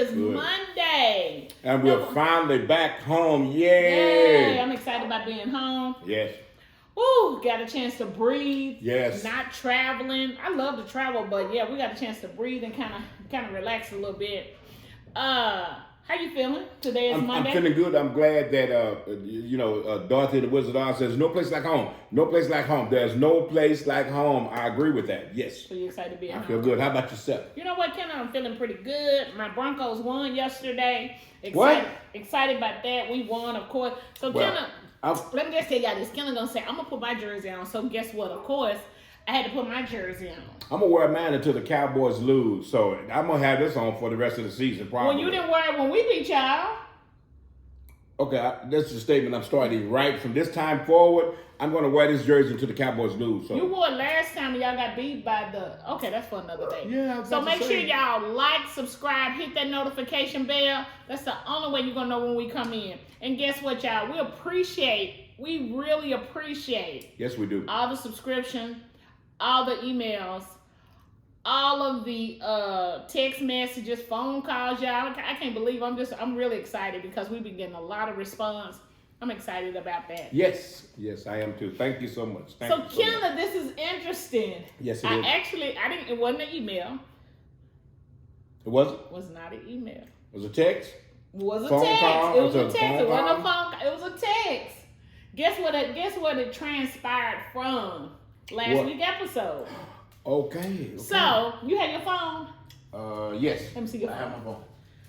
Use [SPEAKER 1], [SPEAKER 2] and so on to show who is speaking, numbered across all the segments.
[SPEAKER 1] is Monday.
[SPEAKER 2] And we're finally back home. Yay!
[SPEAKER 1] I'm excited about being home.
[SPEAKER 2] Yes.
[SPEAKER 1] Woo, got a chance to breathe.
[SPEAKER 2] Yes.
[SPEAKER 1] Not traveling. I love to travel, but yeah, we got a chance to breathe and kind of relax a little bit. How you feeling? Today is Monday.
[SPEAKER 2] I'm feeling good. I'm glad that Dorothy the Wizard of Oz says no place like home. No place like home. There's no place like home. I agree with that. Yes.
[SPEAKER 1] So you excited to be at home?
[SPEAKER 2] I feel good. How about yourself?
[SPEAKER 1] You know what, Kenneth? I'm feeling pretty good. My Broncos won yesterday. Excited about that. We won, of course. So Kenneth, let me just tell y'all this. Kenneth gonna say I'm gonna put my jersey on. So guess what? Of course, I had to put my jersey on.
[SPEAKER 2] I'm going to wear mine until the Cowboys lose. So I'm going to have this on for the rest of the season, probably.
[SPEAKER 1] Well, you didn't wear it when we beat y'all.
[SPEAKER 2] Okay, that's a statement I'm starting right from this time forward. I'm going to wear this jersey until the Cowboys lose. So.
[SPEAKER 1] You wore it last time and y'all got beat by the... Okay, that's for another day.
[SPEAKER 2] Yeah.
[SPEAKER 1] So make sure y'all like, subscribe, hit that notification bell. That's the only way you're going to know when we come in. And guess what, y'all? We really appreciate...
[SPEAKER 2] Yes, we do.
[SPEAKER 1] All the subscriptions, all the emails, all of the text messages, phone calls, y'all. I can't believe I'm really excited because we've been getting a lot of response. I'm excited about that.
[SPEAKER 2] Yes, I am too. Thank you so much.
[SPEAKER 1] So Kenneth, this is interesting.
[SPEAKER 2] Yes, it is.
[SPEAKER 1] It wasn't an email.
[SPEAKER 2] It wasn't?
[SPEAKER 1] It was not an email.
[SPEAKER 2] It was a text?
[SPEAKER 1] It was a
[SPEAKER 2] phone
[SPEAKER 1] text.
[SPEAKER 2] Call?
[SPEAKER 1] It was a text.
[SPEAKER 2] It
[SPEAKER 1] wasn't a phone call. It was a text. Guess what it transpired from last week's episode.
[SPEAKER 2] Okay.
[SPEAKER 1] So, you had your phone?
[SPEAKER 2] Yes.
[SPEAKER 1] Let me see your phone.
[SPEAKER 2] I have my phone.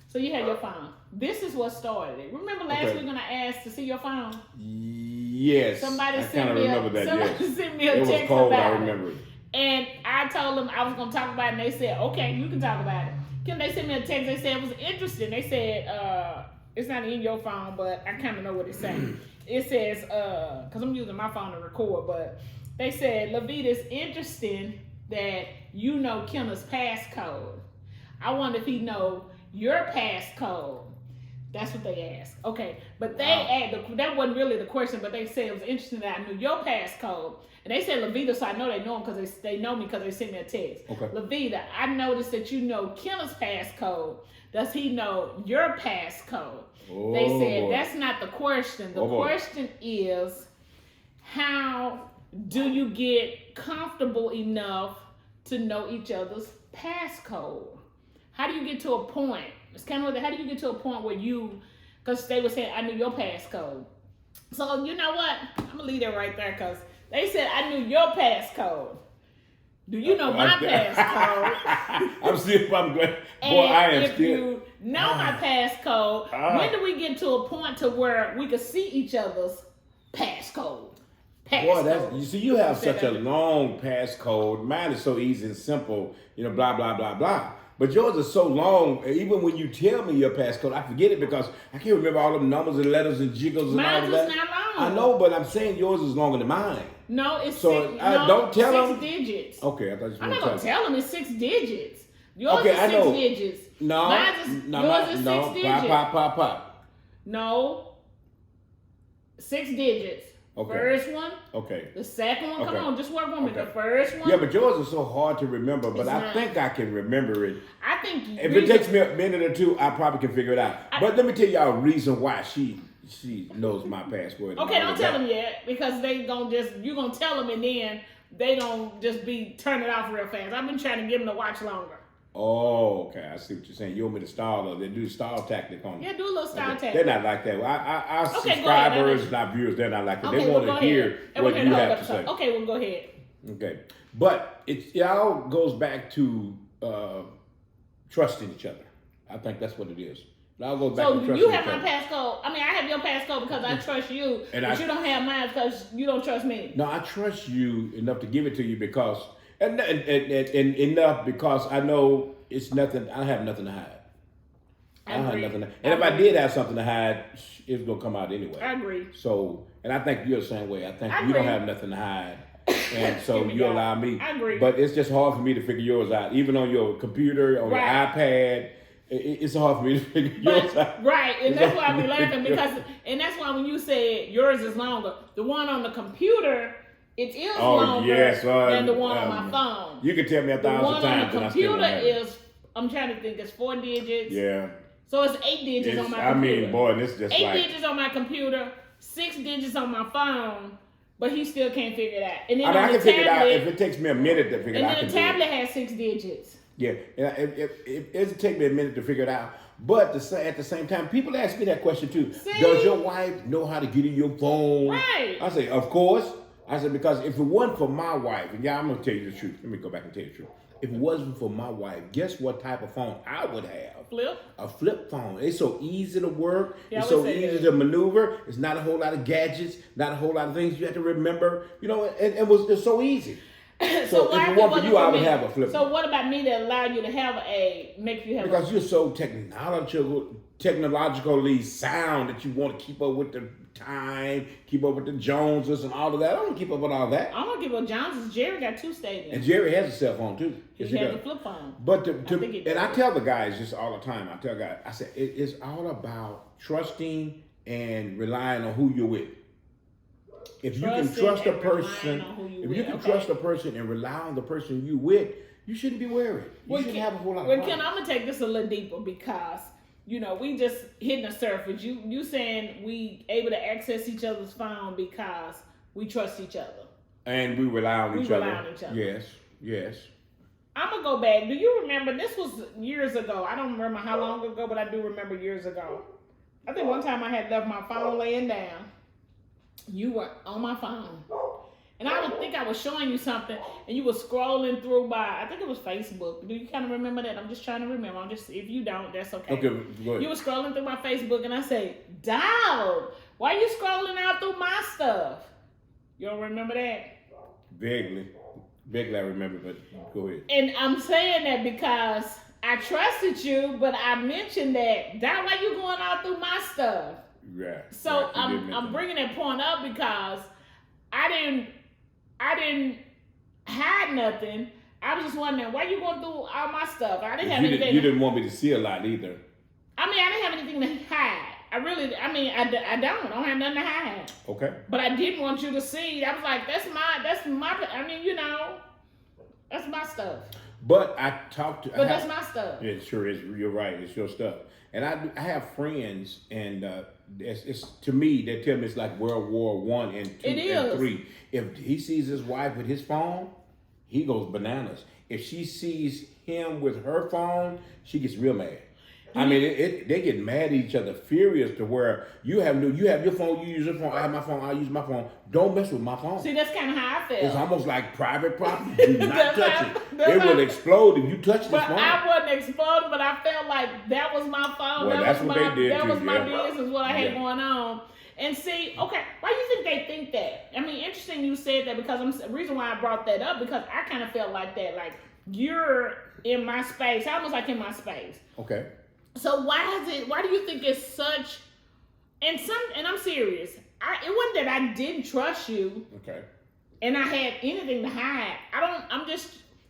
[SPEAKER 1] So you had your phone. This is what started it. Remember last week when I asked to see your phone?
[SPEAKER 2] Yes.
[SPEAKER 1] Somebody sent me a
[SPEAKER 2] It
[SPEAKER 1] text
[SPEAKER 2] was cold,
[SPEAKER 1] about
[SPEAKER 2] I remember it.
[SPEAKER 1] And I told them I was going to talk about it, and they said, okay, you can talk about it. They sent me a text. They said it was interesting. They said, it's not in your phone, but I kind of know what it's saying. It says, because I'm using my phone to record, but they said, LAVIDA, it's interesting that you know Kenneth's passcode. I wonder if he know your passcode. That's what they asked. Okay, but that wasn't really the question, but they said it was interesting that I knew your passcode. And they said LAVIDA, so I know they know him because they know me because they sent me a text.
[SPEAKER 2] Okay.
[SPEAKER 1] LAVIDA, I noticed that you know Kenneth's passcode. Does he know your passcode? They said that's not the question. The question is, how do you get comfortable enough to know each other's passcode? How do you get to a point? It's kind of how do you get to a point where because they were saying, I knew your passcode. So you know what? I'm going to leave that right there because they said, I knew your passcode. Do you know my passcode?
[SPEAKER 2] I'm still, I'm glad.
[SPEAKER 1] Boy, I am if still. You know my passcode, when do we get to a point to where we can see each other's passcode?
[SPEAKER 2] Boy, you have such a long passcode. Mine is so easy and simple, blah, blah, blah, blah. But yours is so long, even when you tell me your passcode, I forget it because I can't remember all the numbers and letters and jiggles and all of that.
[SPEAKER 1] Mine's not long.
[SPEAKER 2] I know, but I'm saying yours is longer than mine.
[SPEAKER 1] No, it's
[SPEAKER 2] don't tell
[SPEAKER 1] 6 digits.
[SPEAKER 2] Okay, I thought you were
[SPEAKER 1] I'm not going to tell them it's 6 digits. Yours
[SPEAKER 2] is
[SPEAKER 1] 6 digits.
[SPEAKER 2] No.
[SPEAKER 1] Yours is 6 digits.
[SPEAKER 2] Pop.
[SPEAKER 1] No. 6 digits.
[SPEAKER 2] Okay.
[SPEAKER 1] First one.
[SPEAKER 2] Okay.
[SPEAKER 1] The second one. Come on, just work with me. The first one.
[SPEAKER 2] Yeah, but yours is so hard to remember. But I think I can remember it.
[SPEAKER 1] I think
[SPEAKER 2] if it takes me a minute or two, I probably can figure it out. But let me tell y'all a reason why she knows my password.
[SPEAKER 1] Okay, don't tell them yet because you gonna tell them and then they gonna just turn it off real fast. I've been trying to get them to watch longer.
[SPEAKER 2] Oh, okay. I see what you're saying. You want me to stall, they do stall tactic on me.
[SPEAKER 1] Yeah, do a little stall tactic.
[SPEAKER 2] They're not like that. Our subscribers, not viewers, they're not like that. They want to hear what you have to say.
[SPEAKER 1] Okay, well, go ahead.
[SPEAKER 2] Okay. But it all goes back to trusting each other. I think that's what it is. It all goes back to trusting each other. So you have my passcode. I mean, I have your passcode because I trust you, but you don't have mine because you don't trust me. No, I trust you enough to give it to you because... And enough because I know it's nothing. I have nothing to hide. I don't have nothing to hide. And if I did have something to hide, it's gonna come out anyway.
[SPEAKER 1] I agree.
[SPEAKER 2] So, and I think you're the same way. I think you don't have nothing to hide, and so you allow me.
[SPEAKER 1] I agree.
[SPEAKER 2] But it's just hard for me to figure yours out, even on your computer, on your iPad. It's hard for me to figure yours out.
[SPEAKER 1] Right, and that's why I be laughing and that's why when you said yours is longer, the one on the computer. It is longer than the one on my phone.
[SPEAKER 2] You can tell me 1,000 times.
[SPEAKER 1] The one on the computer is, I'm trying to think, it's 4 digits.
[SPEAKER 2] Yeah.
[SPEAKER 1] So it's 8 digits on my computer.
[SPEAKER 2] I mean, boy, this just
[SPEAKER 1] 8 digits on my computer, 6 digits on my phone, but he still can't figure it out. And then
[SPEAKER 2] I can figure it out if it takes me a minute to figure it out.
[SPEAKER 1] And then the tablet has 6 digits.
[SPEAKER 2] Yeah, it doesn't take me a minute to figure it out. But at the same time, people ask me that question too.
[SPEAKER 1] See?
[SPEAKER 2] Does your wife know how to get in your phone?
[SPEAKER 1] Right.
[SPEAKER 2] I say, of course. I said, because if it wasn't for my wife, and I'm going to tell you the truth. Let me go back and tell you the truth. If it wasn't for my wife, guess what type of phone I would have?
[SPEAKER 1] Flip?
[SPEAKER 2] A flip phone. It's so easy to work.
[SPEAKER 1] Yeah,
[SPEAKER 2] it's so easy to maneuver. It's not a whole lot of gadgets, not a whole lot of things you have to remember. You know, it's so easy. So if it wasn't for you, I would have a flip phone.
[SPEAKER 1] So what about me that allowed you to have make you have
[SPEAKER 2] because you're so technologically sound that you want to keep up with the time, keep up with the Joneses and all of that. I don't keep up with all that.
[SPEAKER 1] I don't keep up with Joneses. Jerry got 2 stadiums.
[SPEAKER 2] And Jerry has a cell phone too.
[SPEAKER 1] He has a flip phone.
[SPEAKER 2] But I tell the guys just all the time. I tell guys, I said it's all about trusting and relying on who you're with. If you can trust a person, trust a person and rely on the person you with, you shouldn't be worried. You shouldn't have a whole lot of problems.
[SPEAKER 1] Ken, I'm gonna take this a little deeper because we just hitting the surface. You saying we able to access each other's phone because we trust each other
[SPEAKER 2] and we rely on each other. Yes. I'm
[SPEAKER 1] gonna go back. Do you remember? This was years ago. I don't remember how long ago, but I do remember years ago. I think one time I had left my phone laying down. You were on my phone. And I think I was showing you something, and you were scrolling through I think it was Facebook. Do you kind of remember that? I'm just trying to remember. If you don't, that's okay.
[SPEAKER 2] Okay, go ahead.
[SPEAKER 1] You were scrolling through my Facebook, and I say, dog, why are you scrolling out through my stuff? You don't remember that?
[SPEAKER 2] Vaguely I remember, but go ahead.
[SPEAKER 1] And I'm saying that because I trusted you, but I mentioned that, dog, why you going out through my stuff?
[SPEAKER 2] Right.
[SPEAKER 1] So I'm bringing that point up because I didn't hide nothing. I was just wondering why you going through all my stuff. I didn't have anything.
[SPEAKER 2] You didn't want me to see a lot either.
[SPEAKER 1] I mean, I didn't have anything to hide. I don't have nothing to hide.
[SPEAKER 2] Okay.
[SPEAKER 1] But I didn't want you to see. I was like, that's my. I mean, that's my stuff.
[SPEAKER 2] But I talked to.
[SPEAKER 1] But that's my stuff.
[SPEAKER 2] It sure is. You're right. It's your stuff. And I have friends, and it's to me they tell me it's like World War I and II and III. If he sees his wife with his phone, he goes bananas. If she sees him with her phone, she gets real mad. I mean, they get mad at each other, furious to where you have your phone, you use your phone, I have my phone, I use my phone. Don't mess with my phone.
[SPEAKER 1] See, that's kind of how I feel.
[SPEAKER 2] It's almost like private property. Do not touch it. It will explode if you touch this phone.
[SPEAKER 1] I wasn't exploding, but I felt like that was my phone.
[SPEAKER 2] Well, that's what they did.
[SPEAKER 1] That was my business, what I had going on. And see, okay, why do you think they think that? I mean, interesting you said that because the reason why I brought that up because I kind of felt like that, like you're in my space, almost like in my space.
[SPEAKER 2] Okay.
[SPEAKER 1] So why do you think it's such, and I'm serious, it wasn't that I didn't trust you.
[SPEAKER 2] Okay. And
[SPEAKER 1] I had anything to hide.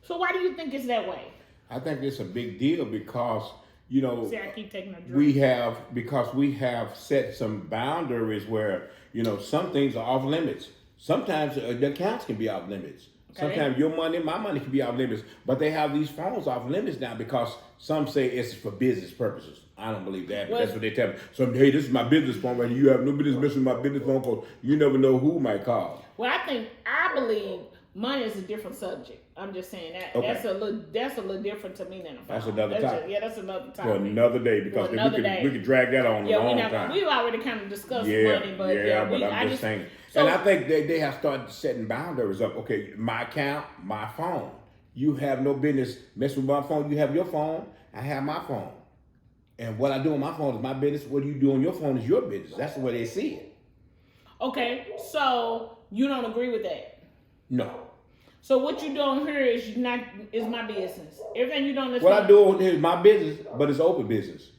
[SPEAKER 1] So why do you think it's that way?
[SPEAKER 2] I think it's a big deal because,
[SPEAKER 1] See, I keep taking a drink.
[SPEAKER 2] we have set some boundaries where, some things are off limits. Sometimes the accounts can be off limits. Okay. Sometimes your money, my money can be off limits, but they have these phones off limits now because some say it's for business purposes. I don't believe that, but that's what they tell me. So, hey, this is my business phone, right? You have no business messing with my business phone because you never know who might call.
[SPEAKER 1] Well, I believe money is a different subject. I'm just saying that that's a little different to me than a phone.
[SPEAKER 2] That's another topic.
[SPEAKER 1] That's another topic.
[SPEAKER 2] For another day because we could drag that on a long time.
[SPEAKER 1] We've already kind of discussed money, but
[SPEAKER 2] I'm just saying. So, and I think they have started setting boundaries up. Okay, my account, my phone. You have no business messing with my phone. You have your phone. I have my phone. And what I do on my phone is my business. What you do on your phone is your business. That's the way they see it.
[SPEAKER 1] Okay, so you don't agree with that?
[SPEAKER 2] No.
[SPEAKER 1] So what you doing here is my business. Everything you doing is
[SPEAKER 2] what I do here is my business, but it's open business.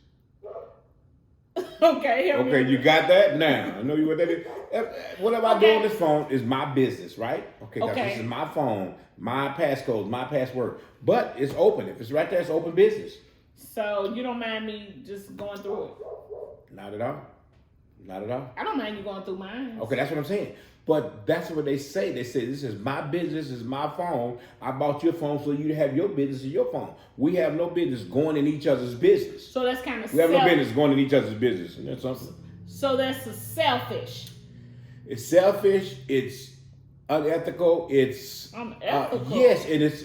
[SPEAKER 1] Okay,
[SPEAKER 2] you got that? Now, I know you what that is. Whatever I do on this phone is my business, right? Okay, this is my phone, my passcode, my password. But it's open. If it's right there, it's open business.
[SPEAKER 1] So you don't mind me just going through it?
[SPEAKER 2] Not at all. Not at all.
[SPEAKER 1] I don't mind you going through mine.
[SPEAKER 2] Okay, that's what I'm saying. But that's what they say. They say, this is my business, this is my phone. I bought your phone so you have your business in your phone. We have no business going in each other's business.
[SPEAKER 1] So that's kind of
[SPEAKER 2] We have no business going in each other's business. And that's something.
[SPEAKER 1] So that's selfish.
[SPEAKER 2] It's selfish. It's unethical. It's
[SPEAKER 1] unethical.
[SPEAKER 2] Yes, and it's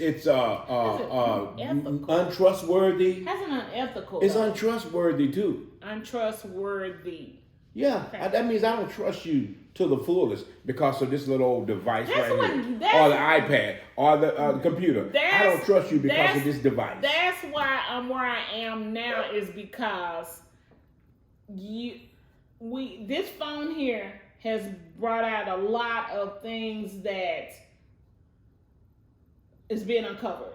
[SPEAKER 2] untrustworthy.
[SPEAKER 1] How's it unethical?
[SPEAKER 2] It's untrustworthy too.
[SPEAKER 1] Untrustworthy.
[SPEAKER 2] Yeah, okay. That means I don't trust you to the fullest because of this little old device right here, or the iPad, or the computer. I don't trust you because of this device.
[SPEAKER 1] That's why I'm where I am now, is because this phone here has brought out a lot of things that is being uncovered.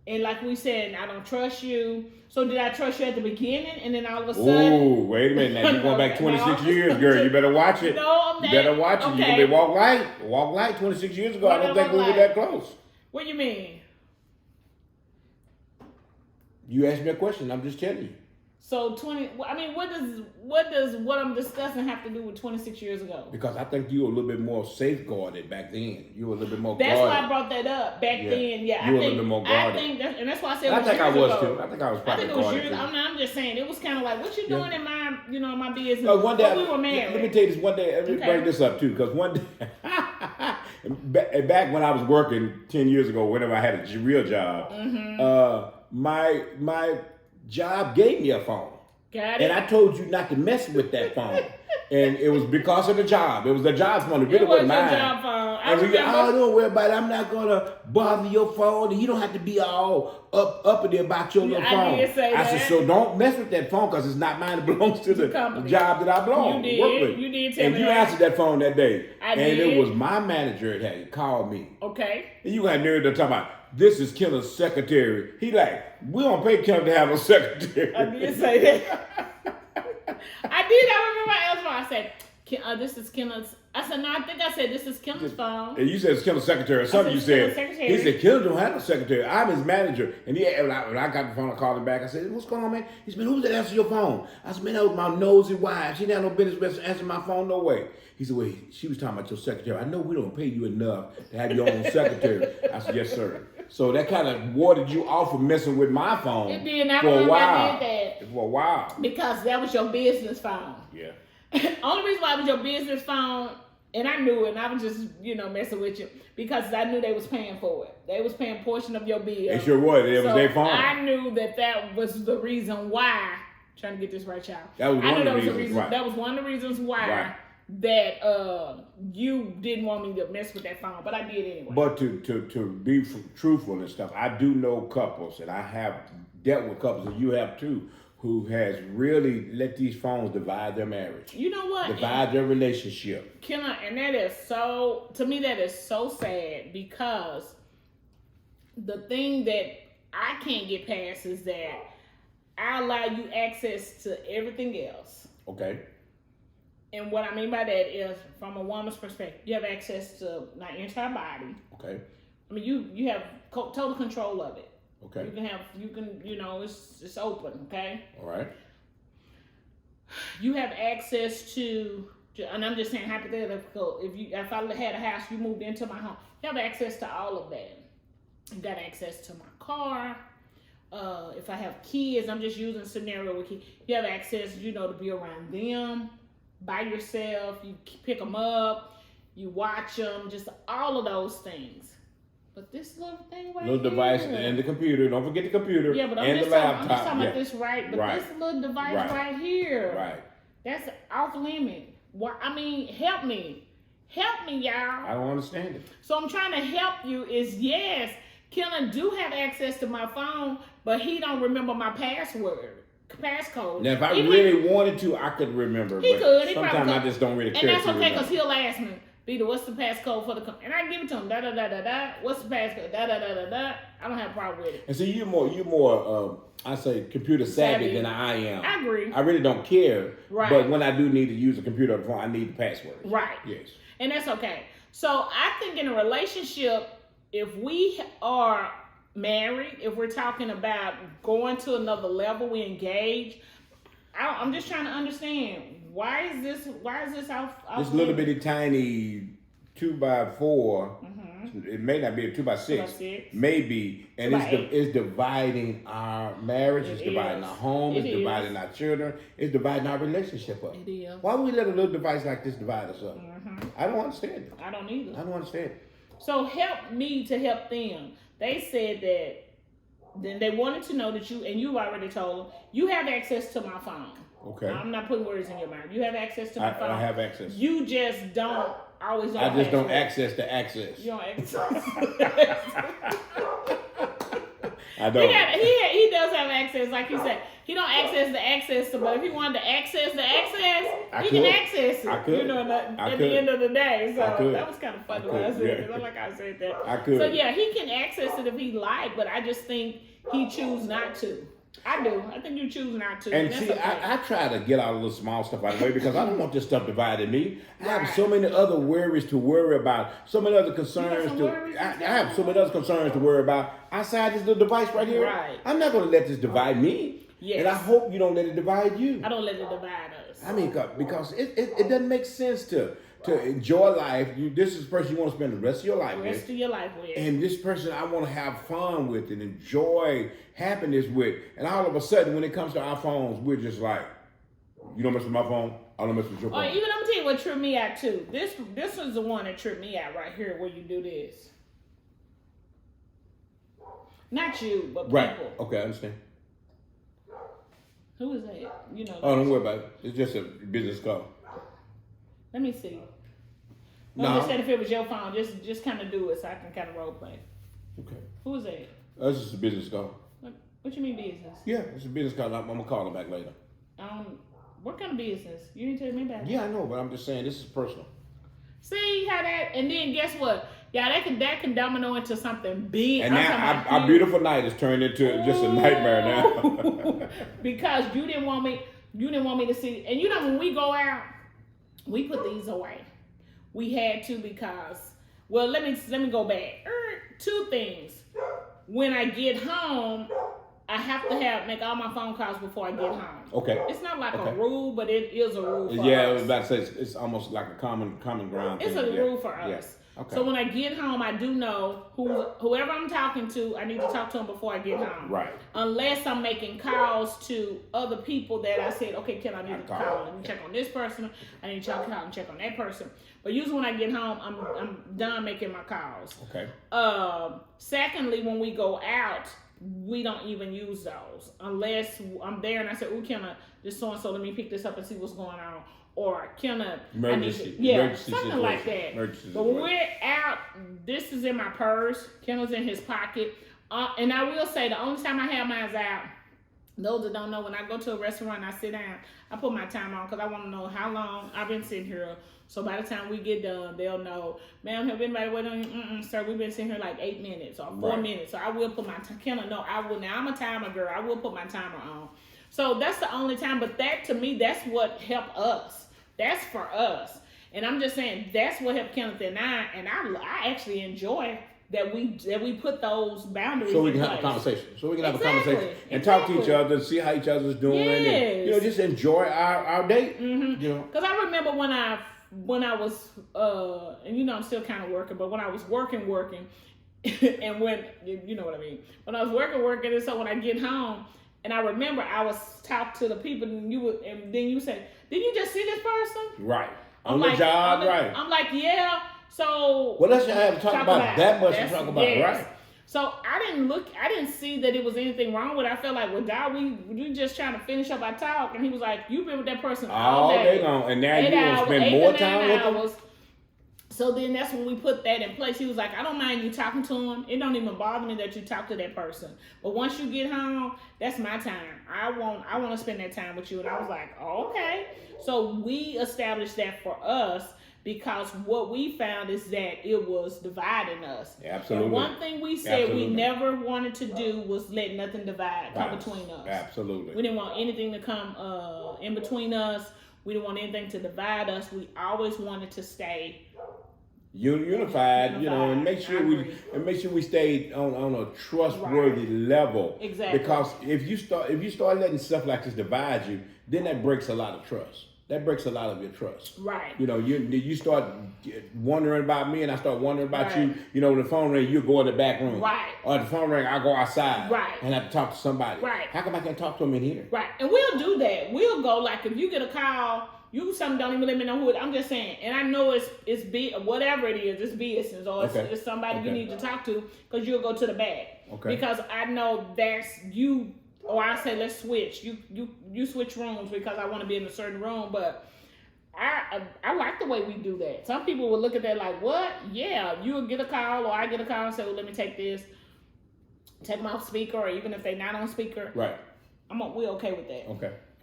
[SPEAKER 1] And like we said, I don't trust you. So did I trust you at the beginning, and then all of a sudden?
[SPEAKER 2] Oh, wait a minute! Now you're going back 26 years, girl. You better watch it.
[SPEAKER 1] No,
[SPEAKER 2] you better watch it.
[SPEAKER 1] Okay.
[SPEAKER 2] You're gonna be walk light 26 years ago. I don't think we were that close.
[SPEAKER 1] What do you mean?
[SPEAKER 2] You asked me a question. I'm just telling you.
[SPEAKER 1] So what does what I'm discussing have to do with 26 years ago?
[SPEAKER 2] Because I think you were a little bit more safeguarded back then. You were a little bit more
[SPEAKER 1] That's
[SPEAKER 2] guarded.
[SPEAKER 1] why I brought that up back then. Yeah,
[SPEAKER 2] you were a little bit more guarded.
[SPEAKER 1] I think and that's why I said.
[SPEAKER 2] I think I was too. I think I was probably guarded.
[SPEAKER 1] I'm just saying it was kind of like, what you doing in my my business?
[SPEAKER 2] No, one day
[SPEAKER 1] we were married.
[SPEAKER 2] Let me tell you this. One day, let me bring this up too, because one day, back when I was working 10 years ago, whenever I had a real job, my job gave me a phone.
[SPEAKER 1] Got it.
[SPEAKER 2] And I told you not to mess with that phone. And it was because of the job. It was the job phone. It really wasn't mine.
[SPEAKER 1] Job phone.
[SPEAKER 2] Don't worry about it. I'm not going to bother your phone. You don't have to be all uppity about your little phone.
[SPEAKER 1] I
[SPEAKER 2] said, so don't mess with that phone because it's not mine. It belongs to the job that I belong to work with.
[SPEAKER 1] You did tell me.
[SPEAKER 2] And you answered that phone that day.
[SPEAKER 1] I did.
[SPEAKER 2] And it was my manager that had called me.
[SPEAKER 1] Okay.
[SPEAKER 2] And you had nerve to talk about, this is Kenneth's secretary. He like, we don't pay Kenneth to have a secretary.
[SPEAKER 1] I did say that. I remember I asked him. I said, this is Kenneth's. I said, no, I think I said, this is Kenneth's phone.
[SPEAKER 2] And you said it's Kenneth's secretary or something. You said, he said, Kenneth don't have no secretary. I'm his manager. And when I got the phone, I called him back. I said, what's going on, man? He said, man, who's that answer your phone? I said, man, that was my nosy wife. She didn't have no business answering my phone, no way. He said, well, she was talking about your secretary. I know we don't pay you enough to have your own secretary. I said, yes, sir. So that kind of warded you off from messing with my phone.
[SPEAKER 1] It did. I
[SPEAKER 2] for a while.
[SPEAKER 1] I did that.
[SPEAKER 2] For a while.
[SPEAKER 1] Because that was your business phone.
[SPEAKER 2] Yeah.
[SPEAKER 1] Only reason why it was your business phone, and I knew it, and I was just, messing with you, because I knew they was paying for it. They was paying a portion of your bill.
[SPEAKER 2] It sure was. It was their phone.
[SPEAKER 1] I knew that was the reason why. Trying to get this right, y'all.
[SPEAKER 2] That was one of the reasons. Right.
[SPEAKER 1] That was one of the reasons why.
[SPEAKER 2] Right.
[SPEAKER 1] That you didn't want me to mess with that phone, but I did anyway.
[SPEAKER 2] But to be truthful and stuff, I do know couples, and I have dealt with couples, and you have too, who has really let these phones divide their marriage.
[SPEAKER 1] You know what?
[SPEAKER 2] Divide their relationship.
[SPEAKER 1] And that is so, to me, that is so sad, because the thing that I can't get past is that I allow you access to everything else.
[SPEAKER 2] Okay.
[SPEAKER 1] And what I mean by that is, from a woman's perspective, you have access to my entire body.
[SPEAKER 2] Okay.
[SPEAKER 1] I mean, you have total control of it.
[SPEAKER 2] Okay.
[SPEAKER 1] It's open. Okay.
[SPEAKER 2] All right.
[SPEAKER 1] You have access to, and I'm just saying hypothetical. If I had a house, you moved into my home, you have access to all of that. You got access to my car. If I have kids, I'm just using a scenario with kids. You have access, to be around them. By yourself, you pick them up, you watch them, just all of those things. But this little thing right
[SPEAKER 2] here. Little device and the computer. Don't forget the computer.
[SPEAKER 1] Yeah, but I'm just talking about this right. But this little device right here.
[SPEAKER 2] Right.
[SPEAKER 1] That's off limit. Help me. Help me, y'all.
[SPEAKER 2] I don't understand it.
[SPEAKER 1] So I'm trying to help you yes, Kenneth do have access to my phone, but he don't remember my passcode.
[SPEAKER 2] Now, if I really wanted to, I could remember.
[SPEAKER 1] He could.
[SPEAKER 2] Sometimes I just don't really care.
[SPEAKER 1] And that's okay, because he'll ask me, Vita, what's the passcode for the company? And I give it to him. Da da da da da. What's the passcode? Da da da da da. I don't have a problem with it.
[SPEAKER 2] And see, you're more. I say computer savvy than I am.
[SPEAKER 1] I agree.
[SPEAKER 2] I really don't care.
[SPEAKER 1] Right.
[SPEAKER 2] But when I do need to use a computer on the phone, I need the password.
[SPEAKER 1] Right.
[SPEAKER 2] Yes.
[SPEAKER 1] And that's okay. So I think in a relationship, if we are married, if we're talking about going to another level, we engage. I'm just trying to understand why is this out
[SPEAKER 2] this little bitty tiny 2x4. It may not be a 2x6. Maybe, and it's dividing our marriage. It's dividing our home. It's dividing our children. It's dividing our relationship up.
[SPEAKER 1] It is.
[SPEAKER 2] Why would we let a little device like this divide us up? I don't understand it.
[SPEAKER 1] I don't either.
[SPEAKER 2] I don't understand it.
[SPEAKER 1] So help me to help them. They said that then they wanted to know that you've already told them, you have access to my phone.
[SPEAKER 2] Okay.
[SPEAKER 1] I'm not putting words in your mouth. You have access to my phone.
[SPEAKER 2] I have access.
[SPEAKER 1] You just don't always don't.
[SPEAKER 2] I just don't access the access.
[SPEAKER 1] You don't access.
[SPEAKER 2] I don't.
[SPEAKER 1] He does have access, like you said. He don't access the access, but if he wanted to access the access, he can access it.
[SPEAKER 2] I could.
[SPEAKER 1] You know, at the end of the day. So that was kind of funny when I said it. I like I said that.
[SPEAKER 2] I could.
[SPEAKER 1] So yeah, he can access it if he like, but I just think he choose not to. I do. I think you choose not to.
[SPEAKER 2] And see, okay. I try to get all the little small stuff out of the way because I don't want this stuff dividing me. I have so many other worries to worry about, so many other concerns I have so many other concerns to worry about outside this little device right here.
[SPEAKER 1] Right.
[SPEAKER 2] I'm not going to let this divide me.
[SPEAKER 1] Yes.
[SPEAKER 2] And I hope you don't let it divide you.
[SPEAKER 1] I don't let it divide us.
[SPEAKER 2] I mean, because it doesn't make sense to enjoy life. This is the person you want to spend the rest of your life with. And this person I want to have fun with and enjoy happiness with. And all of a sudden, when it comes to our phones, we're just like, you don't mess with my phone, I don't mess with your phone.
[SPEAKER 1] Even I'm tell you what tripped me out too. This was the one that tripped me out right here where you do this. Not you, but people.
[SPEAKER 2] Right. Okay, I understand.
[SPEAKER 1] Who is that? You know.
[SPEAKER 2] Oh, don't worry about it. It's just a business call.
[SPEAKER 1] Let me see.
[SPEAKER 2] No.
[SPEAKER 1] Just said if it was your phone, just kind of do it so I can kind of role play.
[SPEAKER 2] Okay.
[SPEAKER 1] Who is that?
[SPEAKER 2] That's just a business call.
[SPEAKER 1] What you mean business?
[SPEAKER 2] Yeah, it's a business call. I'm gonna call them back later.
[SPEAKER 1] What kind of business? You didn't tell me about it.
[SPEAKER 2] Yeah, I know, but I'm just saying this is personal.
[SPEAKER 1] See how that, and then guess what? Yeah, that can domino into something big.
[SPEAKER 2] And now our beautiful night has turned into just a nightmare now.
[SPEAKER 1] Because you didn't want me to see. And you know when we go out, we put these away. We had to because, well, let me go back. Two things. When I get home, I have to make all my phone calls before I get home. Okay. It's not like a rule, but it is a rule for us.
[SPEAKER 2] Yeah, I was about to say it's almost like a common ground thing.
[SPEAKER 1] It's a rule for us. Yeah. Okay. So when I get home, I do know whoever I'm talking to, I need to talk to them before I get home. Right. Unless I'm making calls to other people that I said, okay, I need to call and check on this person. I need to call and check on that person. But usually when I get home, I'm done making my calls. Okay. Secondly, when we go out, we don't even use those unless I'm there and I say, "Oh, this so and so, let me pick this up and see what's going on." Or emergency something like that. But when we're out, this is in my purse. Kendall's in his pocket. And I will say the only time I have mine out, those that don't know, when I go to a restaurant and I sit down, I put my time on because I want to know how long I've been sitting here. So by the time we get done, they'll know, ma'am, have anybody waiting on you? Sir, we've been sitting here like 8 minutes or 4 minutes. So I will put my timer. No, I will. Now I'm a timer girl. I will put my timer on. So that's the only time. But that to me, that's what helped us. That's for us. And I'm just saying that's what helped Kenneth and I. And I actually enjoy that we put those boundaries.
[SPEAKER 2] So we can have a conversation. So we can have a conversation and talk to each other, see how each other's doing, and just enjoy our date. Mm-hmm.
[SPEAKER 1] Because I remember when I was and I'm still kind of working, but when I was working, and when you know what I mean. When I was working, and so when I get home, and I remember I was talking to the people, and then you said, "Did you just see this person?" Right. On the job, right. I'm like, yeah. So
[SPEAKER 2] well, let's not have to talk about that much to talk about, right?
[SPEAKER 1] So I didn't see that it was anything wrong with it. I felt like, well, dog, we just trying to finish up our talk, and he was like, "You've been with that person all day long, and now you want to spend more time with them." So then that's when we put that in place. He was like, "I don't mind you talking to him. It don't even bother me that you talk to that person. But once you get home, that's my time. I want to spend that time with you." And I was like, oh, okay. So we established that for us because what we found is that it was dividing us. Absolutely. And one thing we said we never wanted to do was let nothing come between us. Absolutely. We didn't want anything to come in between us. We didn't want anything to divide us. We always wanted to stay
[SPEAKER 2] unified, you know, and make sure we stay on a trustworthy level.
[SPEAKER 1] Exactly.
[SPEAKER 2] Because if you start letting stuff like this divide you, then that breaks a lot of trust. That breaks a lot of your trust.
[SPEAKER 1] Right.
[SPEAKER 2] You know, you start wondering about me, and I start wondering about you. You know, when the phone rings, you go in the back room.
[SPEAKER 1] Right.
[SPEAKER 2] Or the phone rings, I go outside.
[SPEAKER 1] Right.
[SPEAKER 2] And have to talk to somebody.
[SPEAKER 1] Right.
[SPEAKER 2] How come I can't talk to them in here?
[SPEAKER 1] Right. And we'll do that. We'll go, like, if you get a call, something don't even let me know who it is. I'm just saying. And I know it's whatever it is, it's business, or it's somebody you need to talk to, because you'll go to the back.
[SPEAKER 2] Okay.
[SPEAKER 1] Because I know that's you, or I say, let's switch. You switch rooms because I want to be in a certain room, but I like the way we do that. Some people will look at that like, what? Yeah, you'll get a call, or I get a call and say, well, let me take this, take them off speaker, or even if they're not on speaker.
[SPEAKER 2] Right.
[SPEAKER 1] We're okay with that.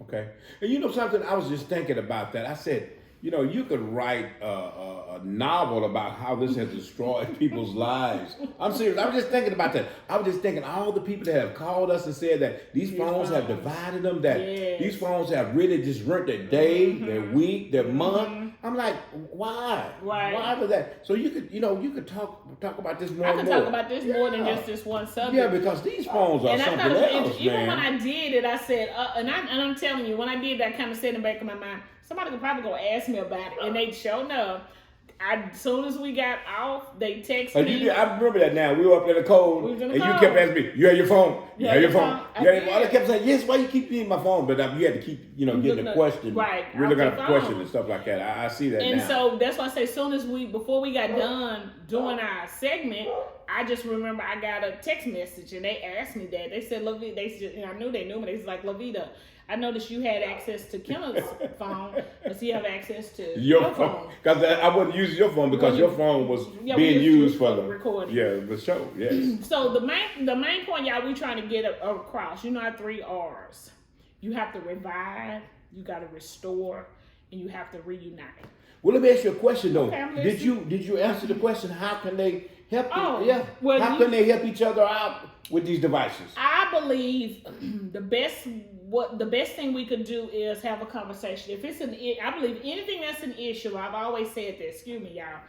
[SPEAKER 2] Okay. And you know something? I was just thinking about that. I said, you know, you could write a novel about how this has destroyed people's lives. I'm serious. I was just thinking about that. I was just thinking all the people that have called us and said that these phones have divided them, that these phones have really just ruined their day, their week, their month. I'm like, why?
[SPEAKER 1] Right.
[SPEAKER 2] Why was that? So you could talk about this more. I
[SPEAKER 1] could talk about this more than just this one subject.
[SPEAKER 2] Yeah, because these phones are something else,
[SPEAKER 1] even
[SPEAKER 2] man.
[SPEAKER 1] when I did it, I said, and I'm telling you, when I did that, kind of set in the back of my mind, somebody could probably go ask me about it, and they showed up. As soon as we got off, they texted me.
[SPEAKER 2] I remember that now. We were up in the cold, and you kept asking me, you have your phone? You have your phone? I kept saying, yes, why you keep using my phone? But you had to keep, getting the question.
[SPEAKER 1] Right.
[SPEAKER 2] Really got a question and stuff like that. I see that
[SPEAKER 1] and
[SPEAKER 2] now.
[SPEAKER 1] so that's why I say, before we got done doing our segment, I just remember I got a text message, and they asked me that. They said, LAVIDA, and I knew they knew me. They was like, LAVIDA, I noticed you had access to Kenneth's phone. Does he have access to your phone?
[SPEAKER 2] Because I wasn't using your phone because your phone was being used for the
[SPEAKER 1] recording.
[SPEAKER 2] Yeah, the show. Yes.
[SPEAKER 1] So the main point, y'all, we trying to get across. You know our 3 R's. You have to revive, you got to restore, and you have to reunite.
[SPEAKER 2] Well, let me ask you a question though.
[SPEAKER 1] Okay,
[SPEAKER 2] did you answer the question? How can they help?
[SPEAKER 1] Yeah. Well,
[SPEAKER 2] how can they help each other out with these devices?
[SPEAKER 1] I believe the best thing we could do is have a conversation. I believe anything that's an issue, I've always said this, excuse me, y'all.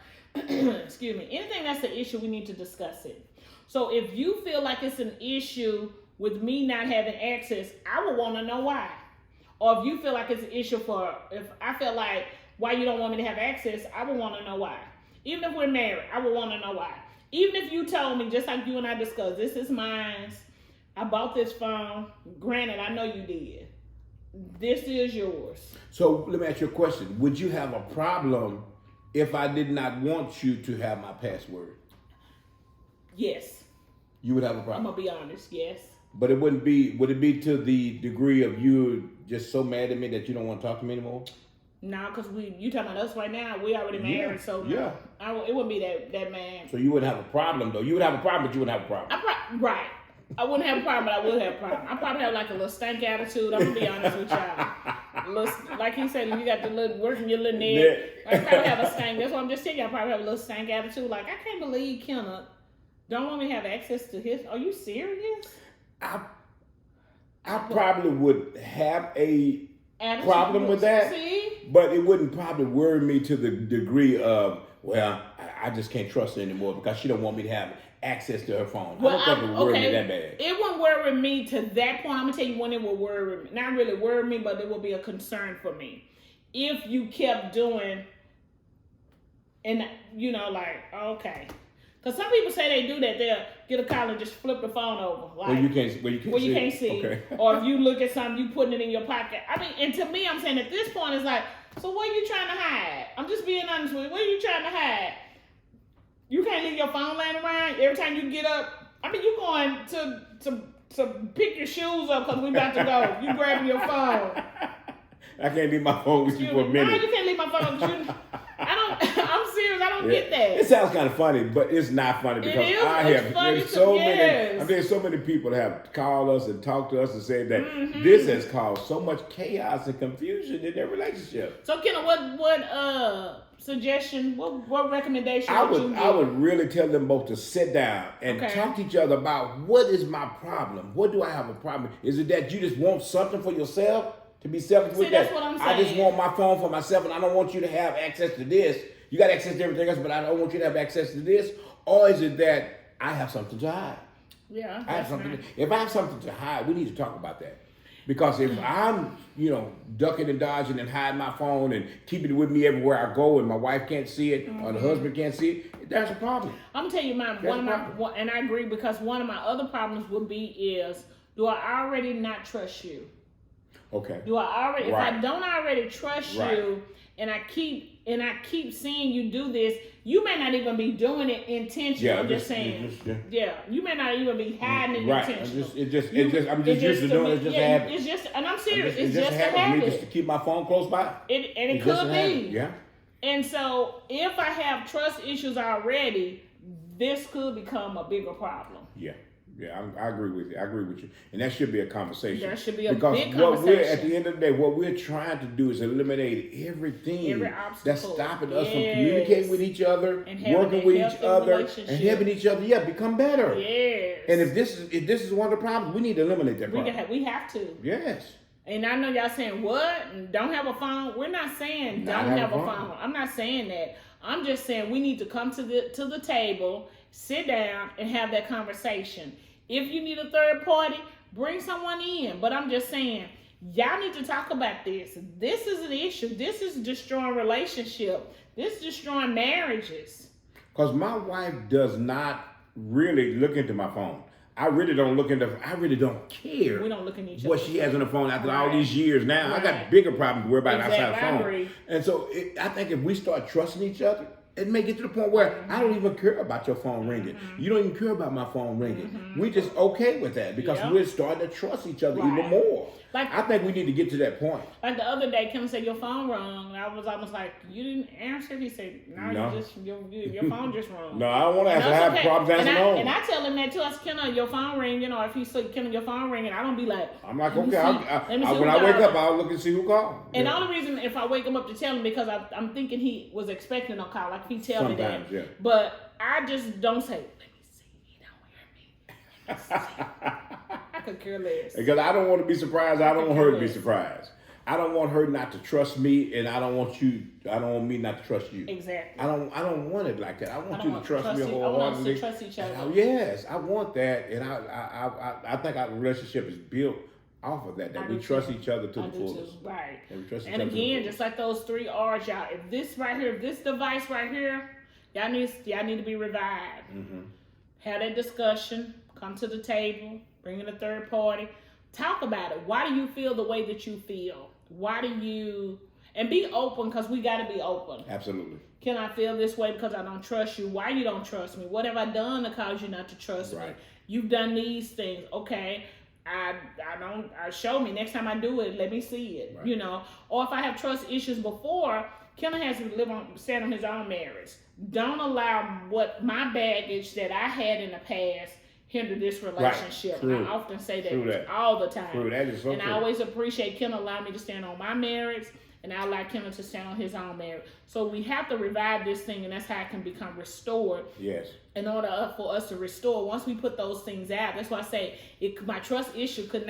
[SPEAKER 1] Excuse me. Anything that's an issue, we need to discuss it. So if you feel like it's an issue with me not having access, I would want to know why. Or if you feel like it's an issue if I feel like why you don't want me to have access, I would want to know why. Even if we're married, I would want to know why. Even if you told me, just like you and I discussed, this is mine, I bought this phone, granted, I know you did. This is yours.
[SPEAKER 2] So let me ask you a question. Would you have a problem if I did not want you to have my password?
[SPEAKER 1] Yes.
[SPEAKER 2] You would have a problem?
[SPEAKER 1] I'm going to be honest, yes.
[SPEAKER 2] But would it be to the degree of you just so mad at me that you don't want to talk to me anymore?
[SPEAKER 1] No, because you talking about us right now. We already married, so no, it wouldn't be that mad.
[SPEAKER 2] So you wouldn't have a problem, though. You would have a problem, but you wouldn't have a problem.
[SPEAKER 1] Right. I wouldn't have a problem, but I would have a problem. I probably have like a little stank attitude. I'm going to be honest with y'all. Like he said, you got the little working your little neck. I probably have a stank. That's what I'm just telling you. I probably have a little stank attitude. Like, I can't believe Kenneth don't want me to have access to his. Are you serious?
[SPEAKER 2] I probably would have a
[SPEAKER 1] attitude
[SPEAKER 2] problem with that.
[SPEAKER 1] See?
[SPEAKER 2] But it wouldn't probably worry me to the degree of, well, I just can't trust her anymore because she don't want me to have access to her phone.
[SPEAKER 1] Well,
[SPEAKER 2] I don't think it would worry me that bad.
[SPEAKER 1] It wouldn't worry me to that point. I'm going to tell you when it will worry me. Not really worry me, but it will be a concern for me. If you kept doing, and like, okay. Because some people say they do that. They'll get a call and just flip the phone over. Like,
[SPEAKER 2] where you can't see.
[SPEAKER 1] Okay. Or if you look at something, you putting it in your pocket. I mean, and to me, I'm saying at this point, it's like, so what are you trying to hide? I'm just being honest with you. What are you trying to hide? You can't leave your phone laying around every time you get up. I mean, you going to pick your shoes up because we about to go. You grabbing your phone.
[SPEAKER 2] I can't leave my phone with you for a minute.
[SPEAKER 1] No, you can't leave my phone with you. I'm serious. I don't get that.
[SPEAKER 2] It sounds kind of funny, but it's not funny because there's so many people that have called us and talked to us and said that this has caused so much chaos and confusion in their relationship.
[SPEAKER 1] So, Kenneth, what suggestion, what recommendation would you give?
[SPEAKER 2] I would really tell them both to sit down and talk to each other about what is my problem? What do I have a problem? Is it that you just want something for yourself? To be selfish with that.
[SPEAKER 1] That's what I'm saying.
[SPEAKER 2] I just want my phone for myself and I don't want you to have access to this. You got access to everything else, but I don't want you to have access to this? Or is it that I have something to hide?
[SPEAKER 1] Yeah.
[SPEAKER 2] I have something. If I have something to hide, we need to talk about that. Because if I'm, ducking and dodging and hiding my phone and keeping it with me everywhere I go, and my wife can't see it or the husband can't see it, that's a problem.
[SPEAKER 1] I'm gonna tell you and I agree, because one of my other problems would be is, do I already not trust you?
[SPEAKER 2] Okay.
[SPEAKER 1] Do I already? Right. If I don't already trust you, and I keep seeing you do this, you may not even be doing it intentionally.
[SPEAKER 2] Yeah,
[SPEAKER 1] I'm just saying. You may not even be hiding it intentionally.
[SPEAKER 2] I'm just used to doing it. It's just a habit.
[SPEAKER 1] It's just, and I'm serious.
[SPEAKER 2] It's
[SPEAKER 1] just a habit.
[SPEAKER 2] Just to keep my phone close by.
[SPEAKER 1] It could be.
[SPEAKER 2] Yeah.
[SPEAKER 1] And so, if I have trust issues already, this could become a bigger problem.
[SPEAKER 2] Yeah. Yeah, I agree with you. I agree with you. And that should be a conversation.
[SPEAKER 1] There should be a big conversation.
[SPEAKER 2] At the end of the day, what we're trying to do is eliminate everything that's stopping us from communicating with each other, and working with each other, and helping each other, become better.
[SPEAKER 1] Yes.
[SPEAKER 2] And if this is one of the problems, we need to eliminate that problem.
[SPEAKER 1] We have to.
[SPEAKER 2] Yes.
[SPEAKER 1] And I know y'all saying, what? Don't have a phone? We're not saying don't have a phone. I'm not saying that. I'm just saying we need to come to the table, sit down, and have that conversation. If you need a third party, bring someone in. But I'm just saying, y'all need to talk about this. This is an issue. This is destroying relationship. This is destroying marriages.
[SPEAKER 2] Because my wife does not really look into my phone. I really don't care.
[SPEAKER 1] We don't look in each other.
[SPEAKER 2] What she has on the phone after all these years now. I got bigger problems to worry about outside the phone. And so I think if we start trusting each other, it may get to the point where I don't even care about your phone ringing. You don't even care about my phone ringing. We just okay with that because we're starting to trust each other even more. I think we need to get to that point.
[SPEAKER 1] Like the other day, Kim said your phone rung, and I was almost like, you didn't answer. He said, no. Your phone just rung.
[SPEAKER 2] No, I don't want to answer. I have problems answering phone.
[SPEAKER 1] And I tell him that too. I said, Kenneth, your phone ring. If he said, Kenneth, your phone ringing, I don't be like.
[SPEAKER 2] I'm like, okay. When I wake up, I'll look and see who called.
[SPEAKER 1] And the only reason if I wake him up to tell him because I'm thinking he was expecting a call. Like if he tell me that. Yeah. But I just don't say, let me see. He don't hear me. I could care less.
[SPEAKER 2] Because I don't want to be surprised. I don't want her to be surprised. I don't want her not to trust me, and I don't want me not to trust you.
[SPEAKER 1] Exactly.
[SPEAKER 2] I don't want it like that. I want you to trust me wholeheartedly. I
[SPEAKER 1] want us to trust each other.
[SPEAKER 2] Yes, I want that, and I think our relationship is built off of that. That we trust each other to the fullest.
[SPEAKER 1] Right. And again, just like those 3 R's, y'all. If this right here, this device right here, y'all need to be revived. Have that discussion. Come to the table. Bring in a third party. Talk about it. Why do you feel the way that you feel? And be open, because we got to be open.
[SPEAKER 2] Absolutely.
[SPEAKER 1] Can I feel this way because I don't trust you? Why you don't trust me? What have I done to cause you not to trust me? You've done these things. Okay. Show me. Next time I do it, let me see it. Or if I have trust issues before, Kenneth has to stand on his own merits. Don't allow what my baggage that I had in the past hinder this relationship. I often say that all the time.
[SPEAKER 2] That is so
[SPEAKER 1] and I always appreciate Kenneth allowing me to stand on my merits, and I allow Kenneth to stand on his own merit. So we have to revive this thing, and that's how it can become restored.
[SPEAKER 2] Yes.
[SPEAKER 1] In order for us to restore, once we put those things out, that's why I say my trust issue could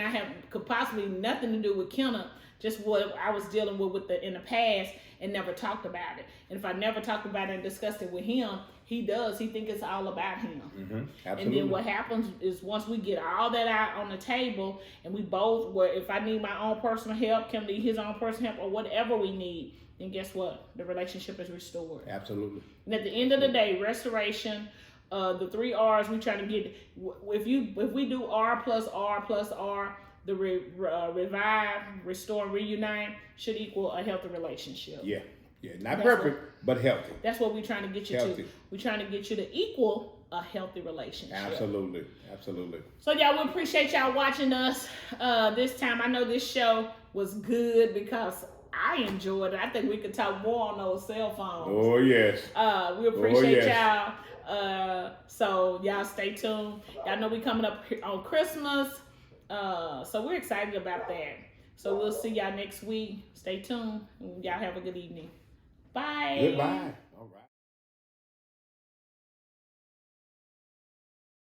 [SPEAKER 1] possibly nothing to do with Kenneth, just what I was dealing with in the past and never talked about it. And if I never talked about it and discussed it with him, he think it's all about him.
[SPEAKER 2] Absolutely.
[SPEAKER 1] And then what happens is once we get all that out on the table, and we both, if I need my own personal help, Kim need his own personal help, or whatever we need, then guess what? The relationship is restored.
[SPEAKER 2] Absolutely.
[SPEAKER 1] And at the end of the day, restoration, the 3 R's we try to get. If we do R plus R plus R, the revive, restore, reunite should equal a healthy relationship.
[SPEAKER 2] Yeah. Not perfect, but healthy.
[SPEAKER 1] That's what we're trying to get you to. We're trying to get you to equal a healthy relationship.
[SPEAKER 2] Absolutely.
[SPEAKER 1] So y'all, we appreciate y'all watching us this time. I know this show was good because I enjoyed it. I think we could talk more on those cell phones.
[SPEAKER 2] Oh, yes.
[SPEAKER 1] We appreciate y'all. So y'all stay tuned. Y'all know we coming up on Christmas. So we're excited about that. So we'll see y'all next week. Stay tuned. Y'all have a good evening. Bye.
[SPEAKER 2] Goodbye.